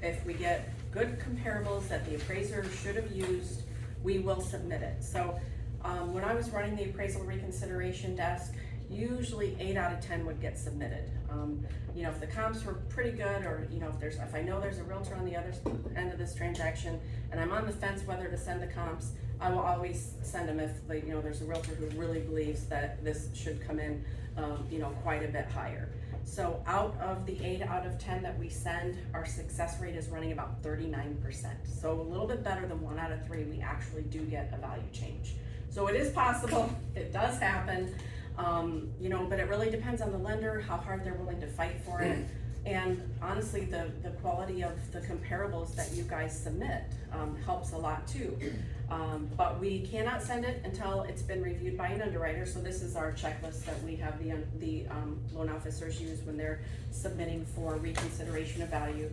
If we get good comparables that the appraiser should have used, we will submit it. So, when I was running the appraisal reconsideration desk, usually 8 out of 10 would get submitted. You know, if the comps were pretty good, or you know, if I know there's a realtor on the other end of this transaction, and I'm on the fence whether to send the comps, I will always send them if you know, there's a realtor who really believes that this should come in, you know, quite a bit higher. So out of the 8 out of 10 that we send, our success rate is running about 39%. So a little bit better than 1 out of 3, we actually do get a value change. So it is possible, it does happen, you know, but it really depends on the lender, how hard they're willing to fight for it. And honestly, the quality of the comparables that you guys submit helps a lot too. But we cannot send it until it's been reviewed by an underwriter. So this is our checklist that we have the loan officers use when they're submitting for reconsideration of value.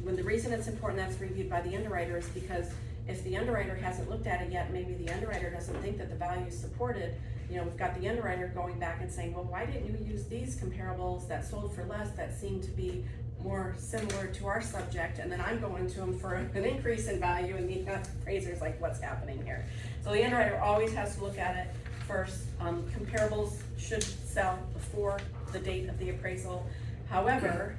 When the reason it's important that it's reviewed by the underwriter is because if the underwriter hasn't looked at it yet, maybe the underwriter doesn't think that the value is supported. You know, we've got the underwriter going back and saying, well, why didn't you use these comparables that sold for less that seem to be more similar to our subject? And then I'm going to them for an increase in value, and the appraiser's like, what's happening here? So the underwriter always has to look at it first. Comparables should sell before the date of the appraisal. However,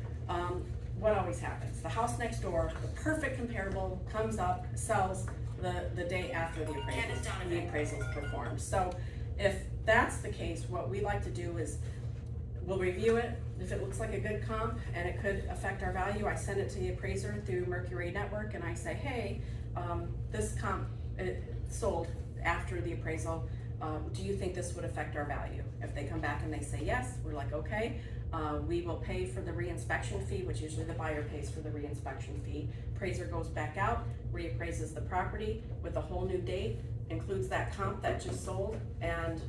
what always happens? The house next door, the perfect comparable comes up, sells the day after the appraisal's performed. So if that's the case, what we like to do is we'll review it. If it looks like a good comp and it could affect our value, I send it to the appraiser through Mercury Network, and I say, hey, this comp it sold after the appraisal. Do you think this would affect our value? If they come back and they say yes, we're like, okay. We will pay for the reinspection fee, which usually the buyer pays for the reinspection fee. Appraiser goes back out, reappraises the property with a whole new date, includes that comp that just sold, and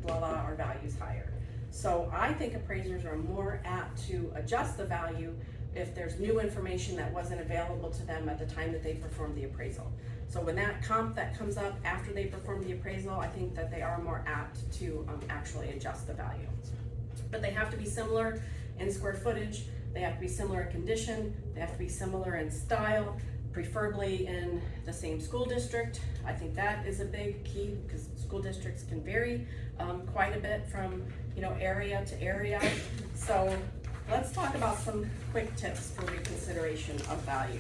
voila, our value's higher. So I think appraisers are more apt to adjust the value if there's new information that wasn't available to them at the time that they performed the appraisal. So when that comp that comes up after they perform the appraisal, I think that they are more apt to actually adjust the value. But they have to be similar in square footage, they have to be similar in condition, they have to be similar in style, preferably in the same school district. I think that is a big key because school districts can vary quite a bit from, you know, area to area. So let's talk about some quick tips for reconsideration of value.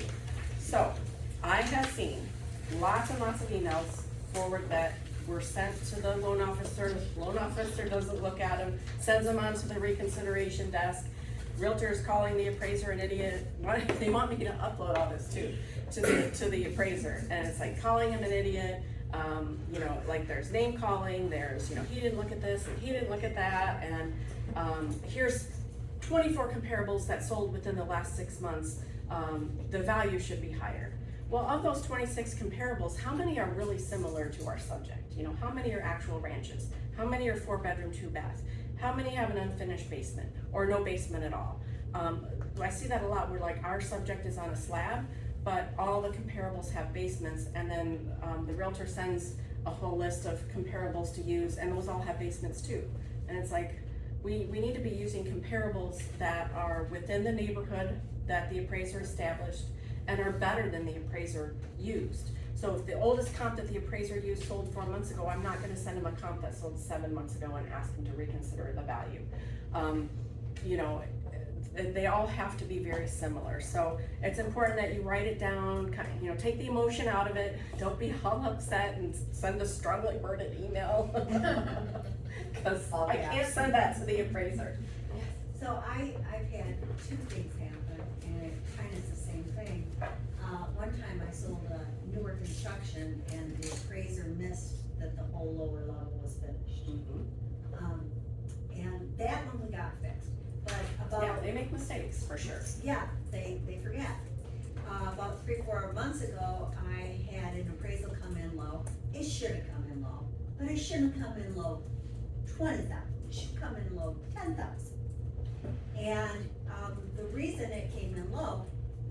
So I have seen lots and lots of emails forward that were sent to the loan officer doesn't look at them, sends them on to the reconsideration desk. Realtors calling the appraiser an idiot. They want me to upload all this too to the appraiser, and it's like calling him an idiot. You know, like there's name calling, there's, you know, he didn't look at this and he didn't look at that, and here's 24 comparables that sold within the last 6 months. The value should be higher. Well, of those 26 comparables, how many are really similar to our subject? You know, how many are actual ranches? How many are 4-bedroom, 2-bath? How many have an unfinished basement or no basement at all? I see that a lot where like our subject is on a slab, but all the comparables have basements, and then the realtor sends a whole list of comparables to use, and those all have basements too. And it's like, we need to be using comparables that are within the neighborhood that the appraiser established and are better than the appraiser used. So if the oldest comp that the appraiser used sold 4 months ago, I'm not gonna send him a comp that sold 7 months ago and ask him to reconsider the value. You know, they all have to be very similar. So it's important that you write it down, you know, take the emotion out of it. Don't be all upset and send a strongly worded email. Because I can't send that to the appraiser.
So I've had two things happen, and it kind of is the same thing. One time I sold a newer construction, and the appraiser missed that the whole lower level was finished. And that one we got fixed, but
Yeah,
about,
they make mistakes, for sure.
yeah, they forget. About 3-4 months ago, I had an appraisal come in low. It should have come in low, but it shouldn't have come in low 20,000. It should come in low 10,000. And the reason it came in low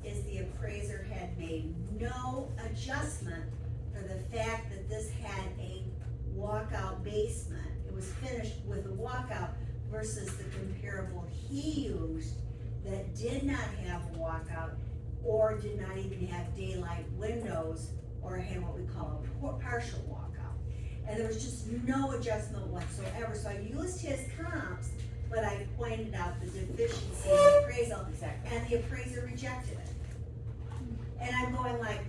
is the appraiser had made no adjustment for the fact that this had a walkout basement. It was finished with a walkout versus the comparable he used that did not have a walkout or did not even have daylight windows or had what we call a partial walkout. And there was just no adjustment whatsoever. So I used his comps, but I pointed out the deficiency in the appraisal,
Exactly.
and the appraiser rejected it. And I'm going like,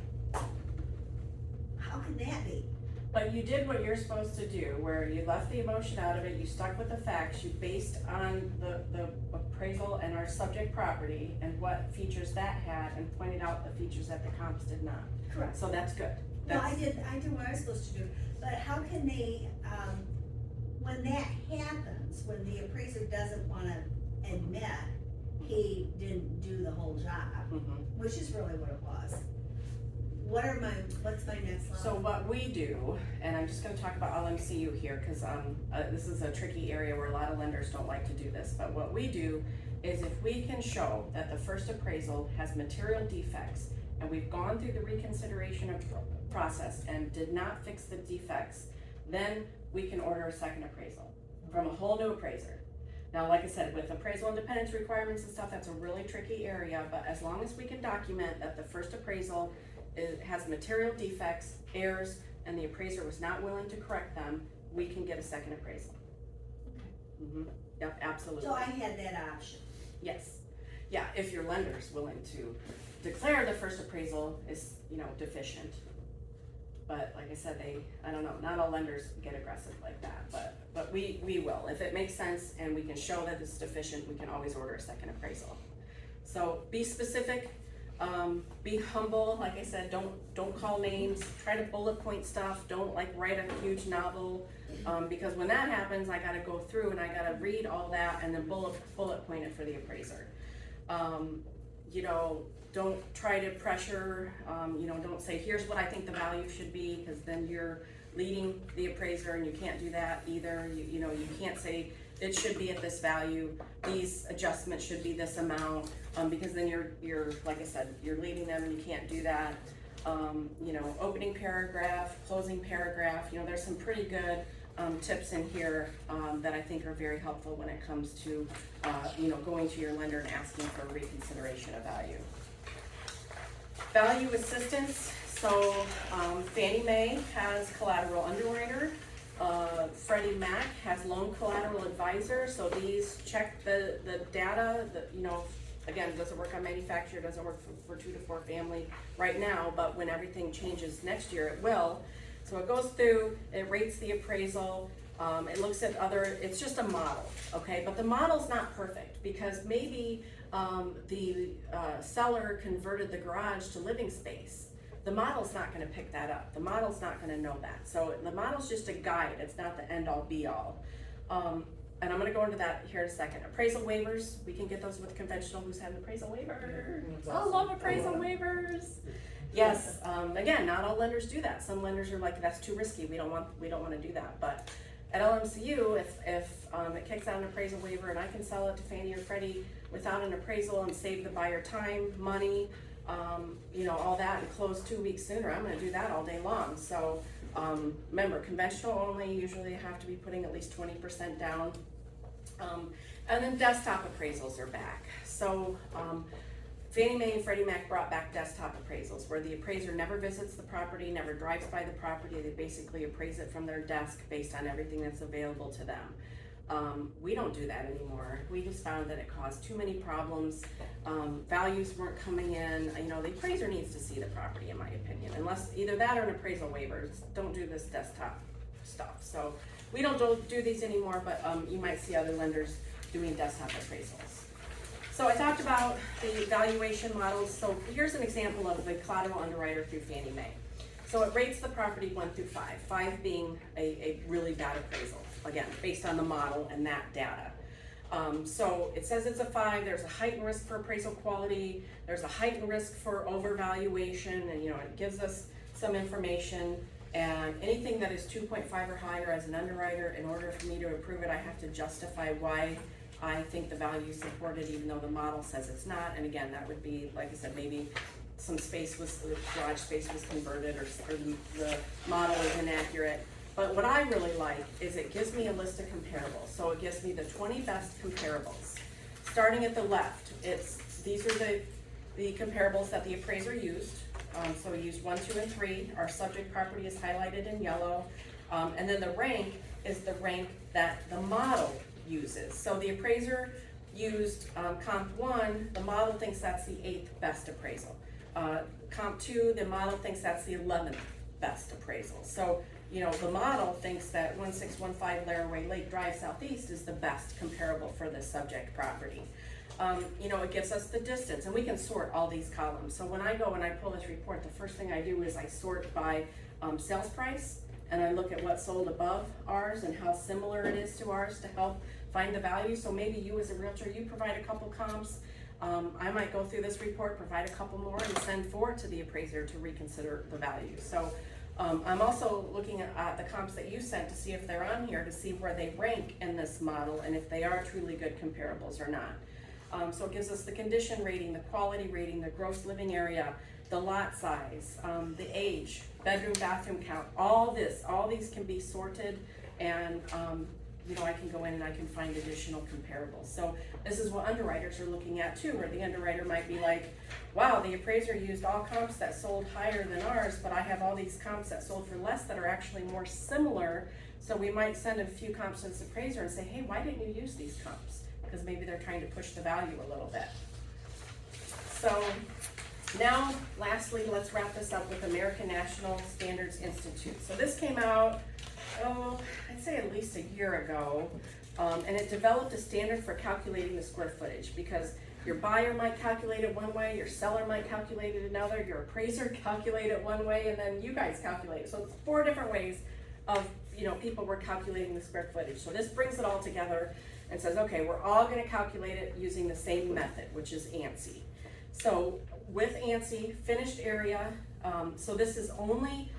how can that be?
But you did what you're supposed to do, where you left the emotion out of it, you stuck with the facts, you based on the appraisal and our subject property and what features that had, and pointed out the features that the comps did not.
Correct.
So that's good.
No, I
That's-
did what I was supposed to do, but how can they, when that happens, when the appraiser doesn't wanna admit he didn't do the whole job,
Mhm.
which is really what it was. What's my next level?
So what we do, and I'm just gonna talk about LMCU here, cause this is a tricky area where a lot of lenders don't like to do this, but what we do is if we can show that the first appraisal has material defects, and we've gone through the reconsideration process and did not fix the defects, then we can order a second appraisal from a whole new appraiser. Now, like I said, with appraisal independence requirements and stuff, that's a really tricky area, but as long as we can document that the first appraisal has material defects, errors, and the appraiser was not willing to correct them, we can get a second appraisal. Yep, absolutely.
So I had that option.
Yes, yeah, if your lender's willing to declare the first appraisal is, deficient. But like I said, I don't know, not all lenders get aggressive like that, but we will. If it makes sense and we can show that it's deficient, we can always order a second appraisal. So be specific, be humble, like I said, don't call names, try to bullet point stuff, don't like write a huge novel. Because when that happens, I gotta go through and I gotta read all that and then bullet point it for the appraiser. Don't try to pressure, don't say, here's what I think the value should be, because then you're leading the appraiser and you can't do that either. You can't say, it should be at this value, these adjustments should be this amount, because then you're, like I said, you're leading them and you can't do that. Opening paragraph, closing paragraph, there's some pretty good tips in here that I think are very helpful when it comes to, going to your lender and asking for a reconsideration of value. Value assistance, so Fannie Mae has collateral underwriter, Freddie Mac has loan collateral advisor, so these check the data, again, it doesn't work on manufacturer, doesn't work for 2 to 4 family right now, but when everything changes next year, it will. So it goes through, it rates the appraisal, it looks at it's just a model, okay? But the model's not perfect, because maybe the seller converted the garage to living space. The model's not gonna pick that up. The model's not gonna know that. So the model's just a guide, it's not the end all be all. And I'm gonna go into that here in a second. Appraisal waivers, we can get those with conventional. Who's had an appraisal waiver? I love appraisal waivers. Yes, again, not all lenders do that. Some lenders are like, that's too risky, we don't wanna do that. But at LMCU, if it kicks out an appraisal waiver and I can sell it to Fannie or Freddie without an appraisal and save the buyer time, money, all that, and close 2 weeks sooner, I'm gonna do that all day long. So remember, conventional only, usually you have to be putting at least 20% down. And then desktop appraisals are back. So Fannie Mae and Freddie Mac brought back desktop appraisals, where the appraiser never visits the property, never drives by the property. They basically appraise it from their desk based on everything that's available to them. We don't do that anymore. We just found that it caused too many problems. Values weren't coming in. The appraiser needs to see the property, in my opinion, unless either that or an appraisal waiver. Just don't do this desktop stuff. So we don't do these anymore, but you might see other lenders doing desktop appraisals. So I talked about the valuation models. So here's an example of the collateral underwriter through Fannie Mae. So it rates the property 1 through 5, 5 being a really bad appraisal, again, based on the model and that data. So it says it's a 5, there's a heightened risk for appraisal quality, there's a heightened risk for overvaluation, and it gives us some information. And anything that is 2.5 or higher as an underwriter, in order for me to approve it, I have to justify why I think the value is supported, even though the model says it's not. And again, that would be, like I said, maybe some space was, the garage space was converted, or the model is inaccurate. But what I really like is it gives me a list of comparables. So it gives me the 20 best comparables. Starting at the left, these are the comparables that the appraiser used. So we used 1, 2, and 3. Our subject property is highlighted in yellow. And then the rank is the rank that the model uses. So the appraiser used comp 1, the model thinks that's the 8th best appraisal. Comp 2, the model thinks that's the 11th best appraisal. So, the model thinks that 1615 Laraway Lake Drive Southeast is the best comparable for this subject property. It gives us the distance, and we can sort all these columns. So when I go and I pull this report, the first thing I do is I sort by sales price, and I look at what sold above ours and how similar it is to ours to help find the value. So maybe you as a realtor, you provide a couple comps. I might go through this report, provide a couple more, and send 4 to the appraiser to reconsider the value. So I'm also looking at the comps that you sent to see if they're on here, to see where they rank in this model and if they are truly good comparables or not. So it gives us the condition rating, the quality rating, the gross living area, the lot size, the age, bedroom, bathroom count, all these can be sorted, and I can go in and I can find additional comparables. So this is what underwriters are looking at too, where the underwriter might be like, wow, the appraiser used all comps that sold higher than ours, but I have all these comps that sold for less that are actually more similar. So we might send a few comps to this appraiser and say, hey, why didn't you use these comps? Because maybe they're trying to push the value a little bit. So now, lastly, let's wrap this up with American National Standards Institute. So this came out, I'd say at least a year ago, and it developed a standard for calculating the square footage, because your buyer might calculate it one way, your seller might calculate it another, your appraiser calculate it one way, and then you guys calculate it. So it's 4 different ways of, people were calculating the square footage. So this brings it all together and says, okay, we're all gonna calculate it using the same method, which is ANSI. So with ANSI, finished area, so this is only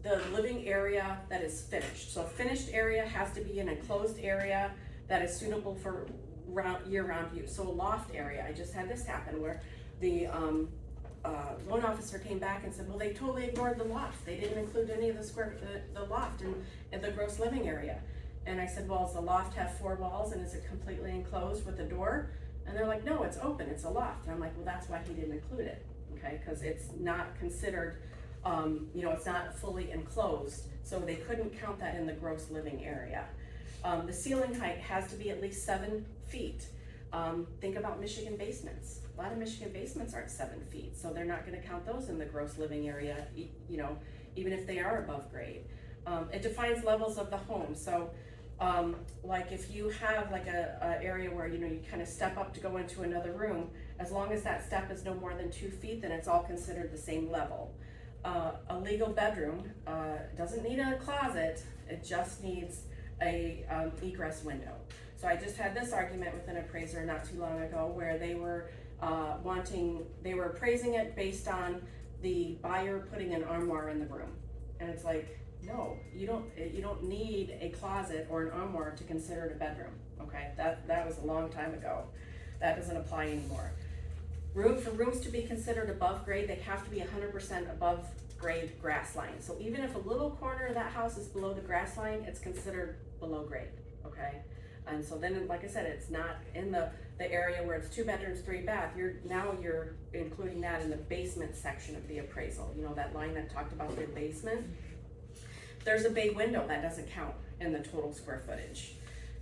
the living area that is finished. So finished area has to be an enclosed area that is suitable for year-round use. So a loft area, I just had this happen where the loan officer came back and said, well, they totally ignored the loft. They didn't include any of the loft in the gross living area. And I said, well, does the loft have 4 walls and is it completely enclosed with a door? And they're like, no, it's open, it's a loft. And I'm like, well, that's why he didn't include it, okay? Because it's not considered, it's not fully enclosed, so they couldn't count that in the gross living area. The ceiling height has to be at least 7 feet. Think about Michigan basements. A lot of Michigan basements aren't 7 feet, so they're not gonna count those in the gross living area, even if they are above grade. It defines levels of the home. So like if you have like a area where you kind of step up to go into another room, as long as that step is no more than 2 feet, then it's all considered the same level. A legal bedroom doesn't need a closet, it just needs a egress window. So I just had this argument with an appraiser not too long ago where they were appraising it based on the buyer putting an armoire in the room. And it's like, no, you don't need a closet or an armoire to consider it a bedroom, okay? That was a long time ago. That doesn't apply anymore. For rooms to be considered above grade, they have to be 100% above grade grass line. So even if a little corner of that house is below the grass line, it's considered below grade, okay? And so then, like I said, it's not in the area where it's 2 bedrooms, 3 bath. You're including that in the basement section of the appraisal. That line that talked about the basement. There's a bay window that doesn't count in the total square footage.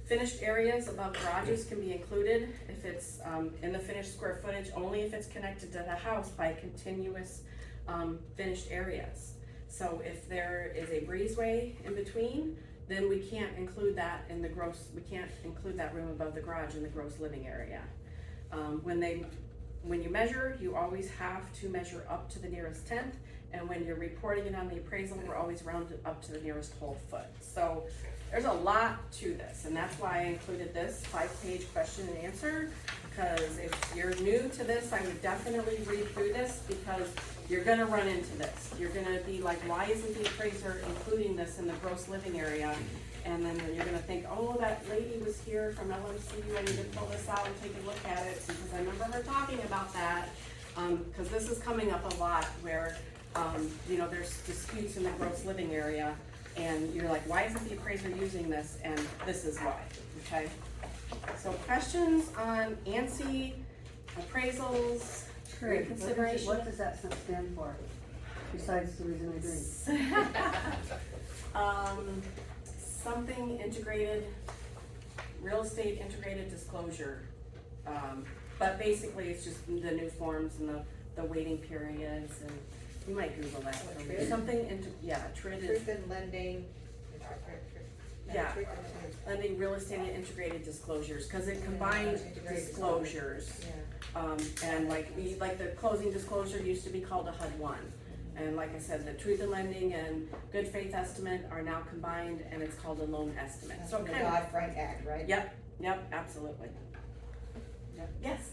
Finished areas above garages can be included if it's in the finished square footage, only if it's connected to the house by continuous finished areas. So if there is a breezeway in between, then we can't include that in the gross, we can't include that room above the garage in the gross living area. When you measure, you always have to measure up to the nearest tenth, and when you're reporting it on the appraisal, we're always rounded up to the nearest whole foot. So there's a lot to this, and that's why I included this 5-page question and answer, because if you're new to this, I would definitely read through this, because you're gonna run into this. You're gonna be like, why isn't the appraiser including this in the gross living area? And then you're gonna think, oh, that lady was here from LMCU, I need to pull this out and take a look at it, because I remember her talking about that. Cause this is coming up a lot where, there's disputes in the gross living area, and you're like, why isn't the appraiser using this? And this is why, okay? So questions on ANSI, appraisals, reconsideration?
What does that stand for, besides the reason I agree?
Something integrated, real estate integrated disclosure. But basically, it's just the new forms and the waiting periods, and you might Google that. Something
Truth in lending.
Yeah, lending real estate integrated disclosures, cause it combined disclosures. And like the closing disclosure used to be called a HUD-1. And like I said, the truth in lending and good faith estimate are now combined, and it's called a loan estimate.
That's
So
from the
kind of,
Dodd-Frank Act, right?
yep, absolutely. Yep. Yes,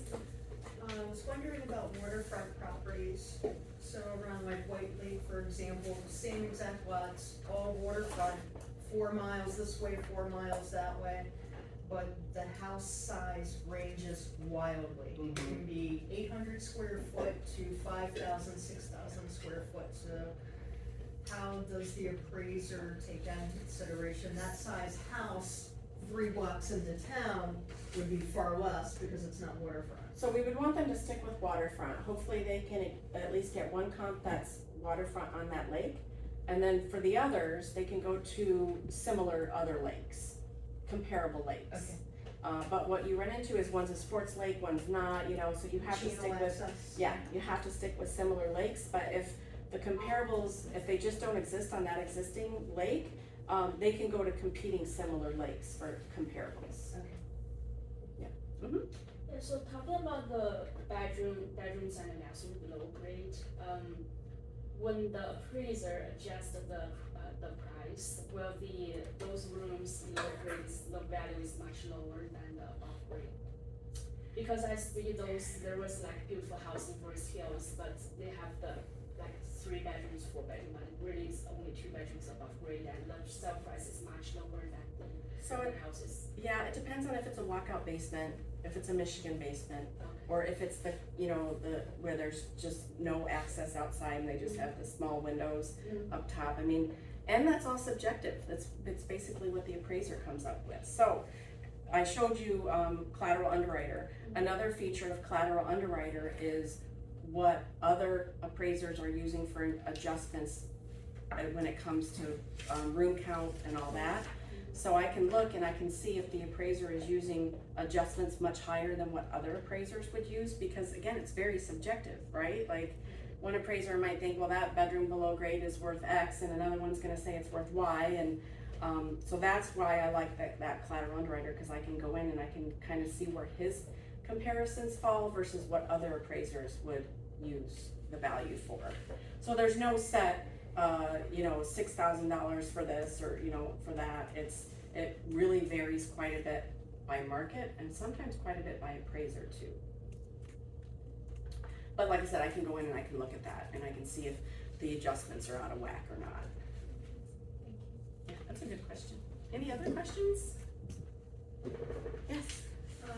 I was wondering about waterfront properties, so around like White Lake, for example, same exact lots, all waterfront, 4 miles this way, 4 miles that way, but the house size ranges wildly. It can be 800 square foot to 5,000, 6,000 square foot, so how does the appraiser take that into consideration? That size house, 3 blocks into town, would be far less because it's not waterfront.
so we would want them to stick with waterfront. Hopefully they can at least get one comp that's waterfront on that lake. And then for the others, they can go to similar other lakes, comparable lakes.
Okay.
But what you run into is one's a sports lake, one's not, so you have to
Channel
stick with,
access.
you have to stick with similar lakes. But if the comparables, if they just don't exist on that existing lake, they can go to competing similar lakes for comparables.
Okay.
Yeah, so talking about the bedrooms and the master below grade, when the appraiser adjusts the price, will those rooms below grades, the value is much lower than the above grade? Because I see there was like beautiful house in Forest Hills, but they have the 3 bedrooms, 4 bedroom, and really it's only 2 bedrooms above grade, and the sale price is much lower than
So
the houses.
Yeah, it depends on if it's a walkout basement, if it's a Michigan basement,
Okay.
or if it's the where there's just no access outside and they just have the small windows up top. I mean, and that's all subjective. It's basically what the appraiser comes up with. So I showed you collateral underwriter. Another feature of collateral underwriter is what other appraisers are using for adjustments when it comes to room count and all that. So I can look and I can see if the appraiser is using adjustments much higher than what other appraisers would use, because again, it's very subjective, right? Like one appraiser might think, well, that bedroom below grade is worth X, and another one's gonna say it's worth Y, and so that's why I like that collateral underwriter, because I can go in and I can kind of see where his comparisons fall versus what other appraisers would use the value for. So there's no set $6,000 for this or, for that. It really varies quite a bit by market and sometimes quite a bit by appraiser too. But like I said, I can go in and I can look at that and I can see if the adjustments are out of whack or not. Yeah, that's a good question. Any other questions? Yes?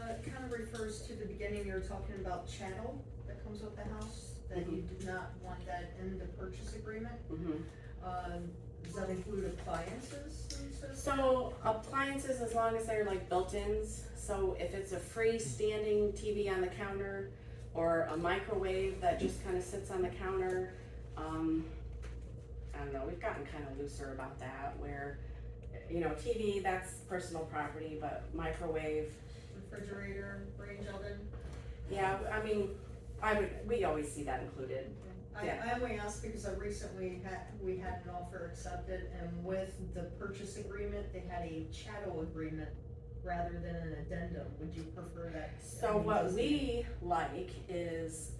It kind of refers to the beginning, you were talking about chattel that comes with the house, that you did not want that in the purchase agreement. Does that include appliances and so forth?
So appliances, as long as they're like built-ins, so if it's a freestanding TV on the counter or a microwave that just kind of sits on the counter, I don't know, we've gotten kind of looser about that where, TV, that's personal property, but microwave.
Refrigerator, range oven?
Yeah, I mean, we always see that included.
I only asked because I recently we had an offer accepted, and with the purchase agreement, they had a chattel agreement rather than an addendum. Would you prefer that?
So what we like is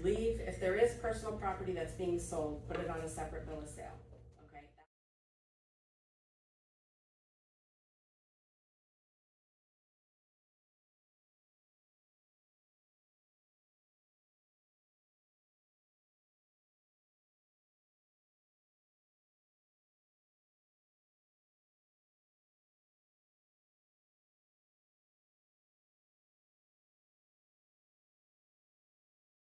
leave, if there is personal property that's being sold, put it on a separate bill of sale.